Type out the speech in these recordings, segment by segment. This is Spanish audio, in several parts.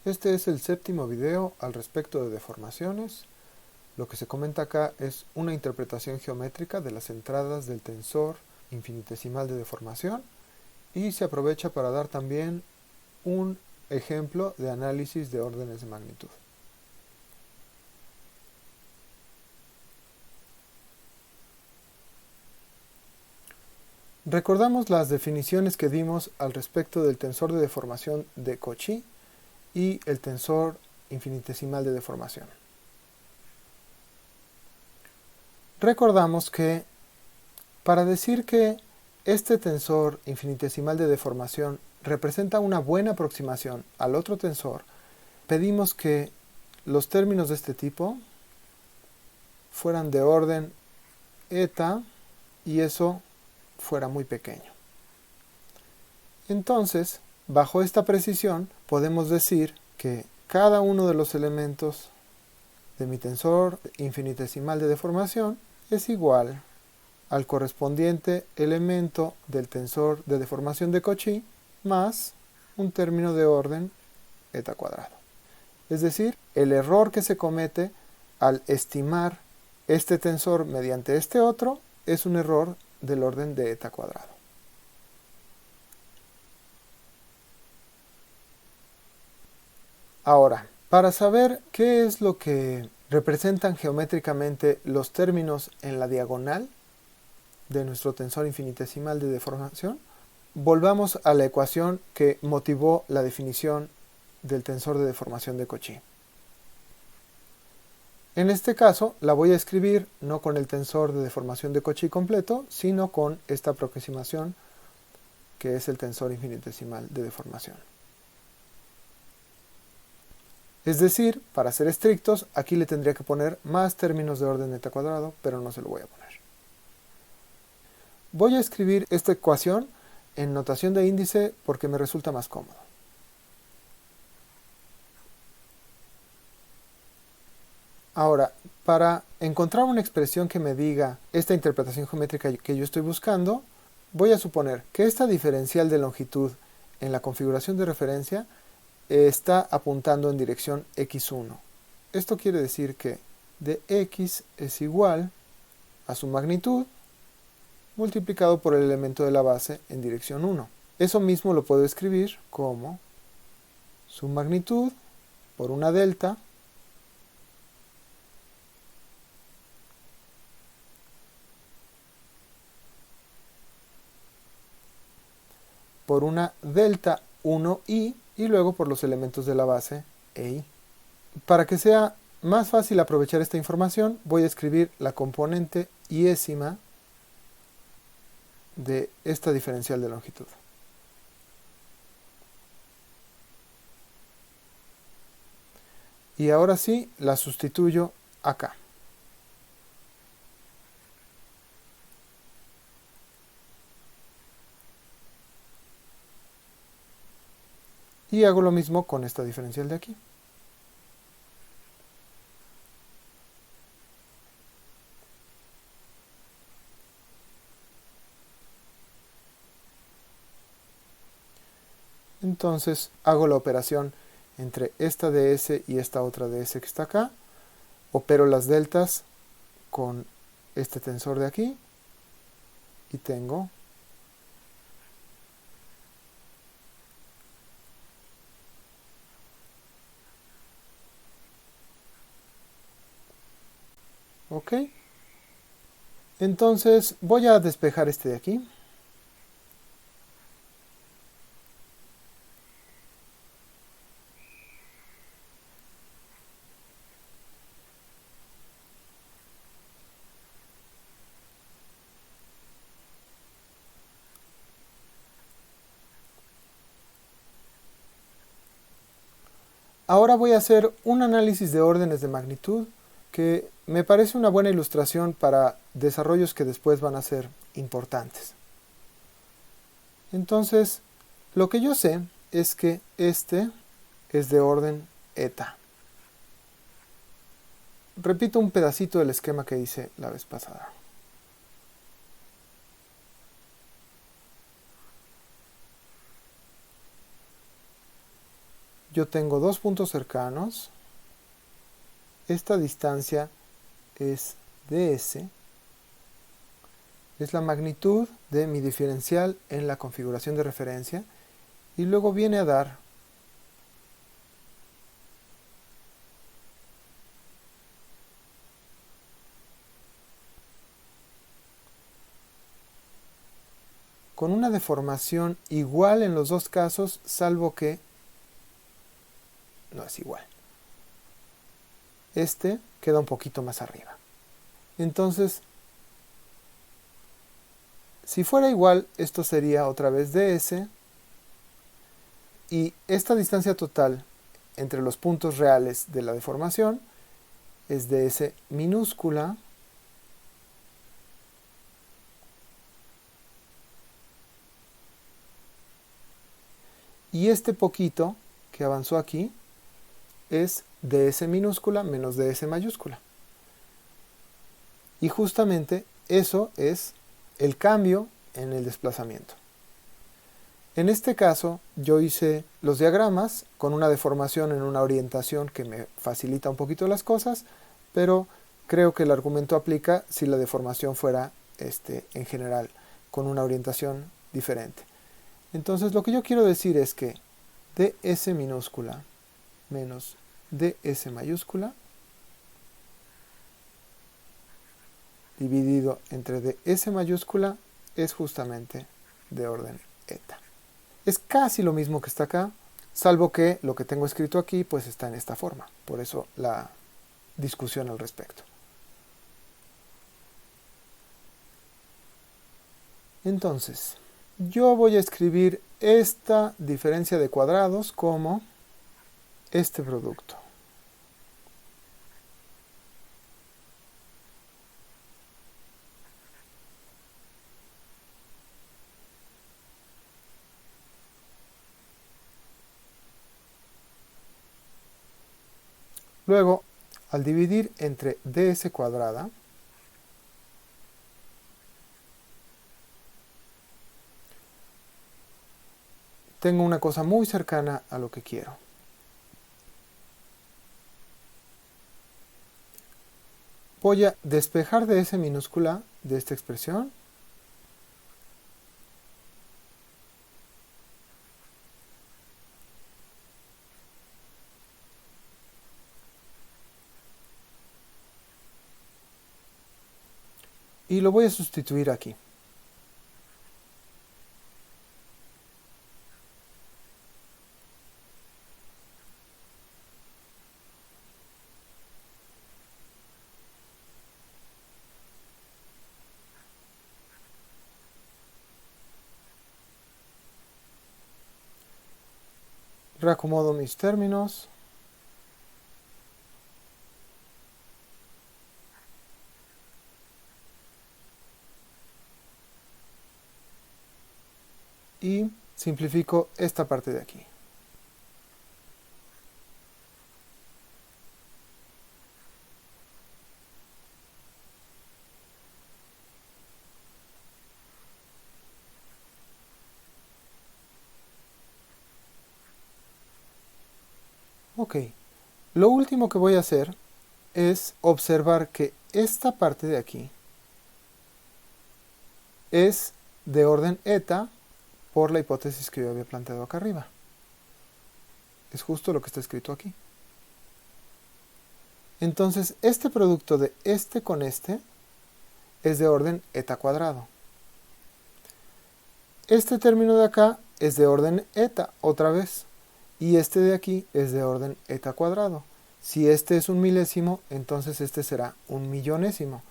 Este es el séptimo video al respecto de deformaciones. Lo que se comenta acá es una interpretación geométrica de las entradas del tensor infinitesimal de deformación y se aprovecha para dar también un ejemplo de análisis de órdenes de magnitud. Recordamos las definiciones que dimos al respecto del tensor de deformación de Cauchy y el tensor infinitesimal de deformación. Recordamos que para decir que este tensor infinitesimal de deformación representa una buena aproximación al otro tensor, pedimos que los términos de este tipo fueran de orden eta y eso fuera muy pequeño. Entonces, bajo esta precisión, podemos decir que cada uno de los elementos de mi tensor infinitesimal de deformación es igual al correspondiente elemento del tensor de deformación de Cauchy más un término de orden eta cuadrado. Es decir, el error que se comete al estimar este tensor mediante este otro es un error del orden de eta cuadrado. Ahora, para saber qué es lo que representan geométricamente los términos en la diagonal de nuestro tensor infinitesimal de deformación, volvamos a la ecuación que motivó la definición del tensor de deformación de Cauchy. En este caso, la voy a escribir no con el tensor de deformación de Cauchy completo, sino con esta aproximación que es el tensor infinitesimal de deformación. Es decir, para ser estrictos, aquí le tendría que poner más términos de orden eta cuadrado, pero no se lo voy a poner. Voy a escribir esta ecuación en notación de índice porque me resulta más cómodo. Ahora, para encontrar una expresión que me diga esta interpretación geométrica que yo estoy buscando, voy a suponer que esta diferencial de longitud en la configuración de referencia está apuntando en dirección x1. Esto quiere decir que dx es igual a su magnitud multiplicado por el elemento de la base en dirección 1. Eso mismo lo puedo escribir como su magnitud por una delta por una delta 1i y luego por los elementos de la base ei. Para que sea más fácil aprovechar esta información, voy a escribir la componente iésima de esta diferencial de longitud. Y ahora sí, la sustituyo acá. Y hago lo mismo con esta diferencial de aquí. Entonces hago la operación entre esta ds y esta otra ds que está acá. Opero las deltas con este tensor de aquí. Y tengo ok. Entonces voy a despejar este de aquí. Ahora voy a hacer un análisis de órdenes de magnitud que me parece una buena ilustración para desarrollos que después van a ser importantes. Entonces, lo que yo sé es que este es de orden eta. Repito un pedacito del esquema que hice la vez pasada. yo tengo dos puntos cercanos. Esta distancia es ds, es la magnitud de mi diferencial en la configuración de referencia, y luego viene a dar con una deformación igual en los dos casos, salvo que no es igual. Este queda un poquito más arriba. Entonces, si fuera igual, esto sería otra vez ds, y esta distancia total entre los puntos reales de la deformación es ds minúscula y este poquito que avanzó aquí es ds minúscula menos ds mayúscula. Y justamente eso es el cambio en el desplazamiento. En este caso yo hice los diagramas con una deformación en una orientación que me facilita un poquito las cosas, pero creo que el argumento aplica si la deformación fuera en general con una orientación diferente. Entonces lo que yo quiero decir es que ds minúscula menos ds mayúscula dividido entre ds mayúscula es justamente de orden eta. Es casi lo mismo que está acá, salvo que lo que tengo escrito aquí pues está en esta forma, por eso la discusión al respecto. Entonces, yo voy a escribir esta diferencia de cuadrados como este producto. Luego, al dividir entre ds cuadrada, tengo una cosa muy cercana a lo que quiero. Voy a despejar ds minúscula de esta expresión. Y lo voy a sustituir aquí. Reacomodo mis términos. Y simplifico esta parte de aquí. Ok, lo último que voy a hacer es observar que esta parte de aquí es de orden eta por la hipótesis que yo había planteado acá arriba. Es justo lo que está escrito aquí. Entonces, este producto de este con este es de orden eta cuadrado. Este término de acá es de orden eta otra vez. Y este de aquí es de orden eta cuadrado. Si este es un milésimo, entonces este será un millonésimo.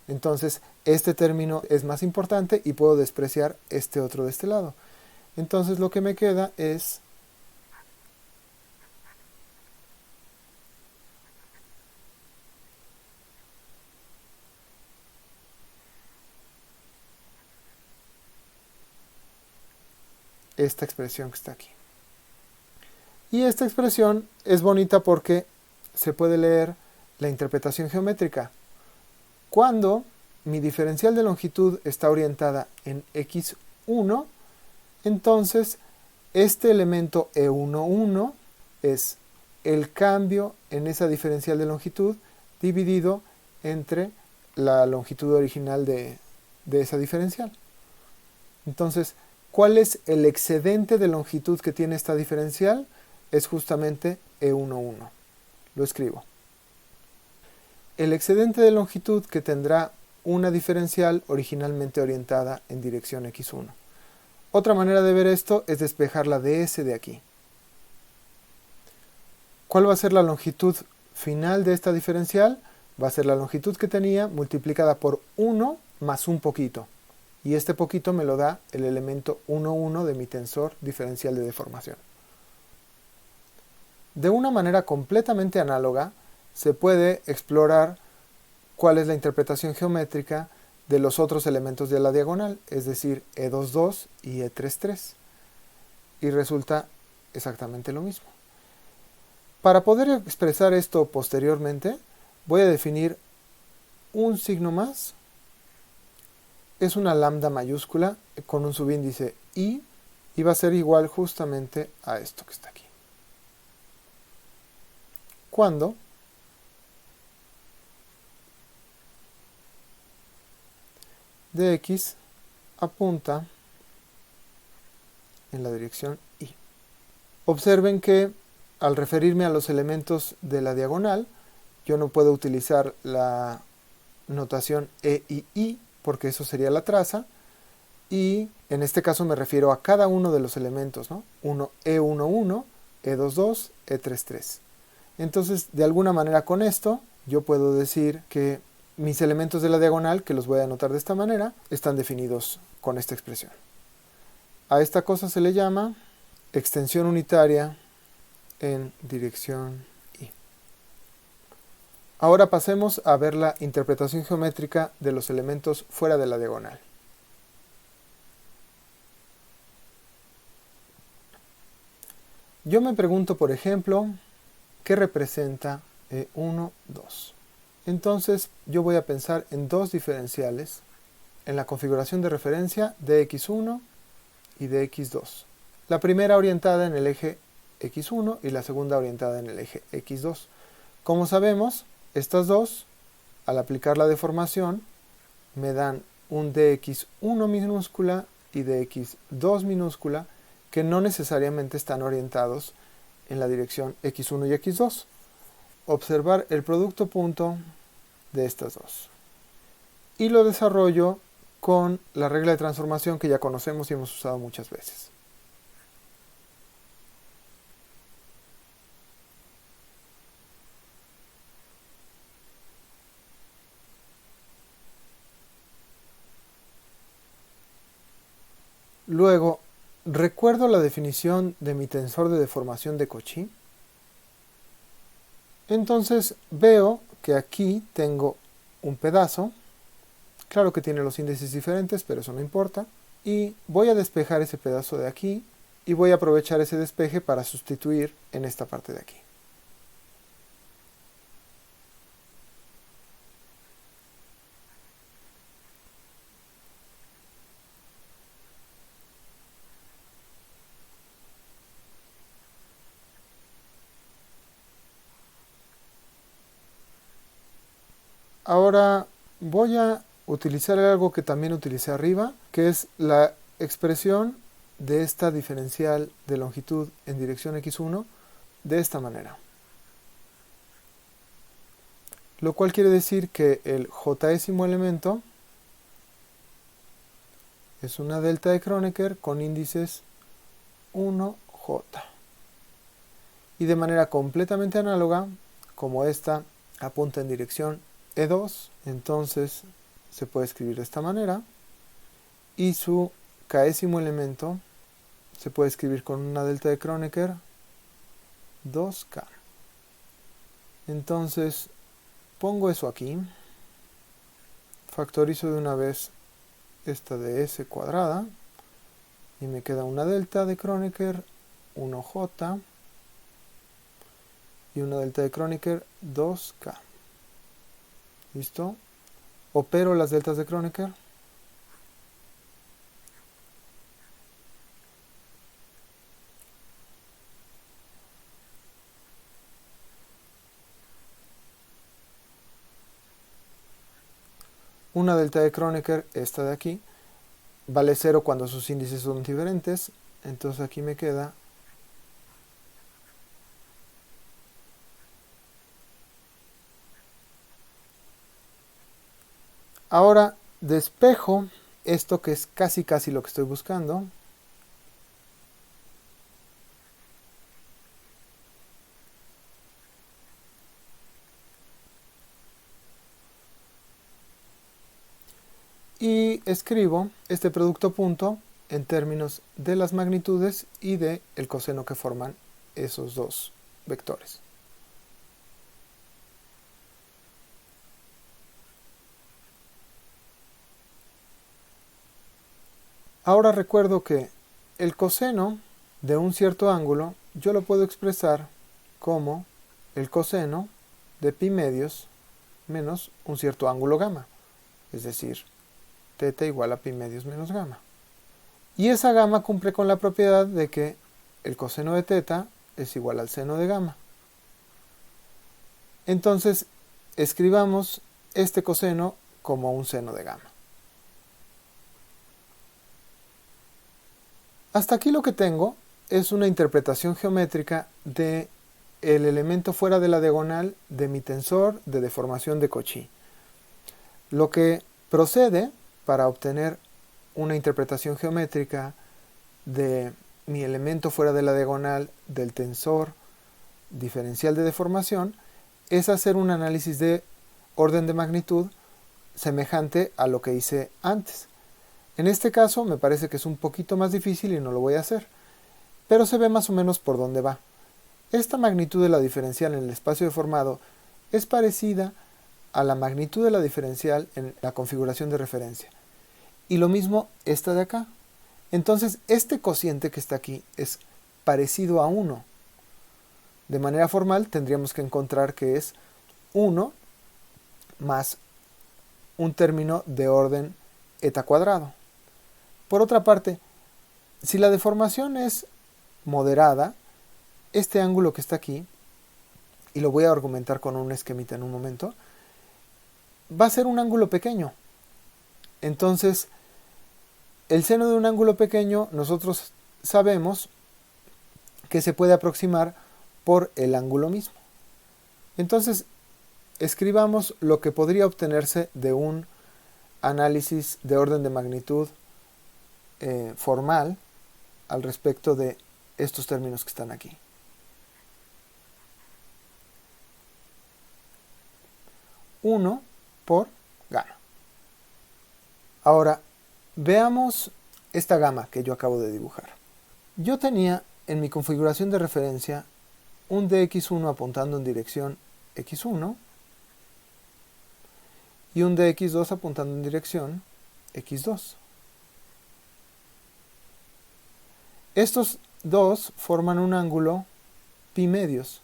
Entonces, este término es más importante y puedo despreciar este otro de este lado. Entonces, lo que me queda es esta expresión que está aquí. Y esta expresión es bonita porque se puede leer la interpretación geométrica. Cuando mi diferencial de longitud está orientada en x1, entonces este elemento e11 es el cambio en esa diferencial de longitud dividido entre la longitud original de esa diferencial. Entonces, ¿cuál es el excedente de longitud que tiene esta diferencial? Es justamente E11. Lo escribo. El excedente de longitud que tendrá una diferencial originalmente orientada en dirección x1. Otra manera de ver esto es despejar la ds de aquí. ¿Cuál va a ser la longitud final de esta diferencial? Va a ser la longitud que tenía multiplicada por 1 más un poquito. Y este poquito me lo da el elemento 1,1 de mi tensor diferencial de deformación. De una manera completamente análoga, se puede explorar cuál es la interpretación geométrica de los otros elementos de la diagonal, es decir, E22 y E33. Y resulta exactamente lo mismo. Para poder expresar esto posteriormente, voy a definir un signo más. Es una lambda mayúscula con un subíndice i y va a ser igual justamente a esto que está aquí. Cuando dx apunta en la dirección y. Observen que al referirme a los elementos de la diagonal, yo no puedo utilizar la notación e y i, porque eso sería la traza, y en este caso me refiero a cada uno de los elementos, ¿no? E11, E22, E33. Entonces, de alguna manera con esto, yo puedo decir que mis elementos de la diagonal, que los voy a anotar de esta manera, están definidos con esta expresión. A esta cosa se le llama extensión unitaria en dirección y. Ahora pasemos a ver la interpretación geométrica de los elementos fuera de la diagonal. Yo me pregunto, por ejemplo, ¿qué representa 1, 2? Entonces yo voy a pensar en dos diferenciales en la configuración de referencia de x1 y de x2. La primera orientada en el eje x1 y la segunda orientada en el eje x2. Como sabemos, estas dos, al aplicar la deformación, me dan un dx1 minúscula y dx2 minúscula que no necesariamente están orientados en la dirección x1 y x2. Observar el producto punto de estas dos. Y lo desarrollo con la regla de transformación que ya conocemos y hemos usado muchas veces. Luego, recuerdo la definición de mi tensor de deformación de Cauchy. Entonces veo que aquí tengo un pedazo. Claro que tiene los índices diferentes, pero eso no importa. Y voy a despejar ese pedazo de aquí y voy a aprovechar ese despeje para sustituir en esta parte de aquí. Ahora voy a utilizar algo que también utilicé arriba, que es la expresión de esta diferencial de longitud en dirección x1 de esta manera. Lo cual quiere decir que el jésimo elemento es una delta de Kronecker con índices 1j. Y de manera completamente análoga, como esta apunta en dirección E2, entonces se puede escribir de esta manera. Y su késimo elemento se puede escribir con una delta de Kronecker 2k. Entonces pongo eso aquí, factorizo de una vez esta de s cuadrada y me queda una delta de Kronecker 1j y una delta de Kronecker 2k. ¿Listo? Opero las deltas de Kronecker. Una delta de Kronecker, esta de aquí, vale 0 cuando sus índices son diferentes. Entonces aquí me queda ahora despejo esto que es casi lo que estoy buscando. Y escribo este producto punto en términos de las magnitudes y de el coseno que forman esos dos vectores. Ahora recuerdo que el coseno de un cierto ángulo yo lo puedo expresar como el coseno de pi medios menos un cierto ángulo gamma, es decir, θ igual a pi medios menos gamma. Y esa gamma cumple con la propiedad de que el coseno de θ es igual al seno de gamma. Entonces, escribamos este coseno como un seno de gamma. Hasta aquí lo que tengo es una interpretación geométrica de el elemento fuera de la diagonal de mi tensor de deformación de Cauchy. Lo que procede para obtener una interpretación geométrica de mi elemento fuera de la diagonal del tensor diferencial de deformación es hacer un análisis de orden de magnitud semejante a lo que hice antes. En este caso me parece que es un poquito más difícil y no lo voy a hacer, pero se ve más o menos por dónde va. Esta magnitud de la diferencial en el espacio deformado es parecida a la magnitud de la diferencial en la configuración de referencia. Y lo mismo esta de acá. Entonces este cociente que está aquí es parecido a 1. De manera formal tendríamos que encontrar que es 1 más un término de orden eta cuadrado. Por otra parte, si la deformación es moderada, este ángulo que está aquí, y lo voy a argumentar con un esquemita en un momento, va a ser un ángulo pequeño. Entonces, el seno de un ángulo pequeño nosotros sabemos que se puede aproximar por el ángulo mismo. Entonces, escribamos lo que podría obtenerse de un análisis de orden de magnitud formal al respecto de estos términos que están aquí. Uno por gamma. Ahora, veamos esta gamma que yo acabo de dibujar. Yo tenía en mi configuración de referencia un dx1 apuntando en dirección x1 y un dx2 apuntando en dirección x2. Estos dos forman un ángulo pi medios.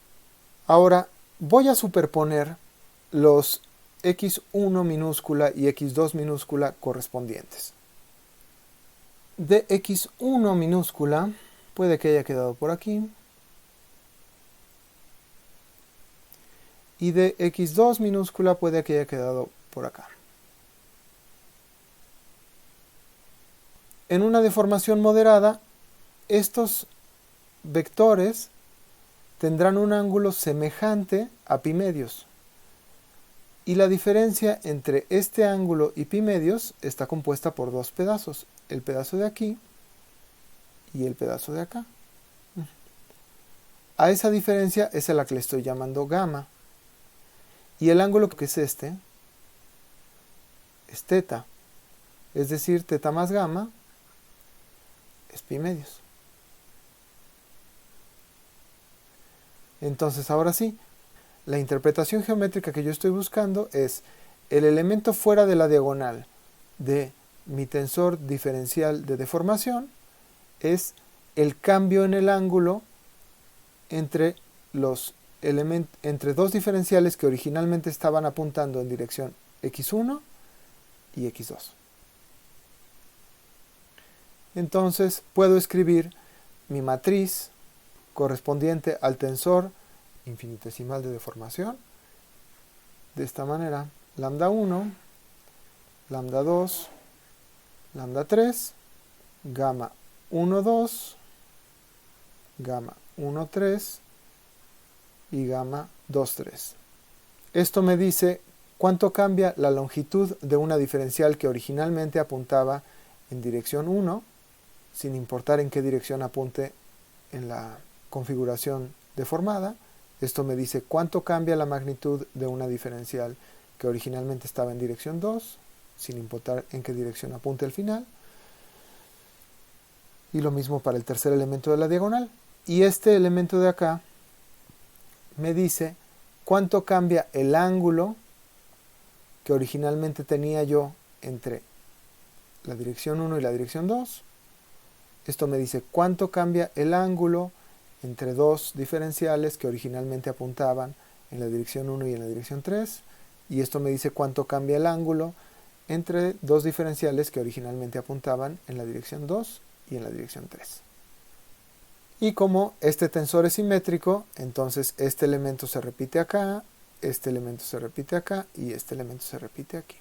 Ahora voy a superponer los x1 minúscula y x2 minúscula correspondientes. De x1 minúscula puede que haya quedado por aquí. Y de x2 minúscula puede que haya quedado por acá. En una deformación moderada, estos vectores tendrán un ángulo semejante a pi medios. Y la diferencia entre este ángulo y pi medios está compuesta por dos pedazos. El pedazo de aquí y el pedazo de acá. A esa diferencia es a la que le estoy llamando gamma. Y el ángulo que es este es θ. Es decir, θ más gamma es pi medios. Entonces, ahora sí, la interpretación geométrica que yo estoy buscando es el elemento fuera de la diagonal de mi tensor diferencial de deformación es el cambio en el ángulo entre entre dos diferenciales que originalmente estaban apuntando en dirección x1 y x2. Entonces puedo escribir mi matriz correspondiente al tensor infinitesimal de deformación de esta manera: lambda 1 lambda 2, lambda 3, gamma 1, 2, gamma 1, 3 y gamma 2, 3. Esto me dice cuánto cambia la longitud de una diferencial que originalmente apuntaba en dirección 1, sin importar en qué dirección apunte en la configuración deformada. Esto me dice cuánto cambia la magnitud de una diferencial que originalmente estaba en dirección 2, sin importar en qué dirección apunte al final. Y lo mismo para el tercer elemento de la diagonal. Y este elemento de acá me dice cuánto cambia el ángulo que originalmente tenía yo entre la dirección 1 y la dirección 2. Esto me dice cuánto cambia el ángulo entre dos diferenciales que originalmente apuntaban en la dirección 1 y en la dirección 3. Y esto me dice cuánto cambia el ángulo entre dos diferenciales que originalmente apuntaban en la dirección 2 y en la dirección 3. Y como este tensor es simétrico, entonces este elemento se repite acá, este elemento se repite acá y este elemento se repite aquí.